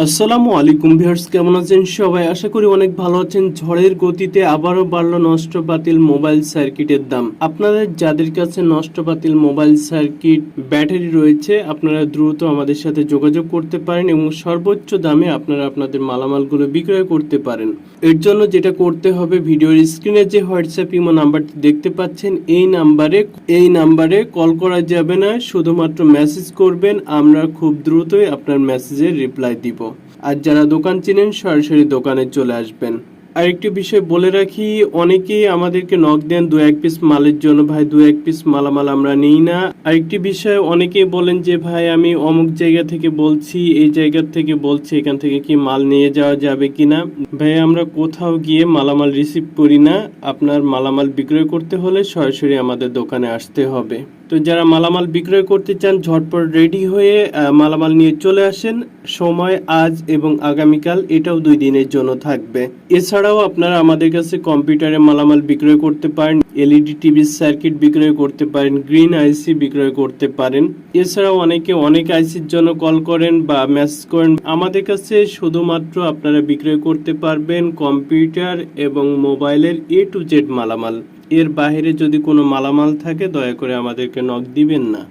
আসসালামু আলাইকুম ভিউয়ার্স, কেমন আছেন সবাই? আশা করি অনেক ভালো আছেন। ঝড়ের গতিতে আবারও বাড়লো নষ্ট বাতিল মোবাইল সার্কিটের দাম। আপনাদের যাদের কাছে নষ্ট বাতিল মোবাইল সার্কিট ব্যাটারি রয়েছে, আপনারা দ্রুত আমাদের সাথে যোগাযোগ করতে পারেন এবং সর্বোচ্চ দামে আপনারা আপনাদের মালামালগুলো বিক্রয় করতে পারেন। এর জন্য যেটা করতে হবে, ভিডিওর স্ক্রিনে যে হোয়াটসঅ্যাপ ইমো নাম্বারটি দেখতে পাচ্ছেন, এই নাম্বারে কল করা যাবে না, শুধুমাত্র মেসেজ করবেন। আমরা খুব দ্রুতই আপনার মেসেজের রিপ্লাই দিব। আর যারা দোকান চিনেন, সরাসরি দোকানে চলে আসবেন। আরেকটি বিষয় বলে রাখি, অনেকেই আমাদেরকে নক দেন 2-1 পিস মালের জন্য। ভাই, 2-1 পিস মালামাল আমরা নিই না। আরেকটি বিষয়, অনেকেই বলেন যে ভাই আমি অমুক জায়গা থেকে বলছি, এই জায়গা থেকে বলছি, এখান থেকে কি মাল নিয়ে যাওয়া যাবে কিনা। ভাই, আমরা কোথাও গিয়ে মালামাল রিসিভ করি না। আপনার মালামাল বিক্রয় করতে হলে সরাসরি আমাদের দোকানে আসতে হবে। তো যারা মালামাল বিক্রয় করতে চান, ঝটপট রেডি হয়ে মালামাল নিয়ে চলে আসেন। সময় আজ এবং আগামীকাল, এটাও 2 দিনের জন্য থাকবে। এছাড়াও আপনারা আমাদের কাছে কম্পিউটারে মালামাল বিক্রয় করতে পারেন, এলইডি টিভি সার্কিট বিক্রয় করতে পারেন, গ্রিন আইসি বিক্রয় করতে পারেন। এছাড়াও অনেকে অনেক আইসির জন্য কল করেন বা মেসেজ করেন। আমাদের কাছে শুধুমাত্র আপনারা বিক্রয় করতে পারবেন কম্পিউটার এবং মোবাইলের A to Z মালামাল। এর বাইরে যদি কোনো মালামাল থাকে, দয়া করে আমাদেরকে নক দিবেন না।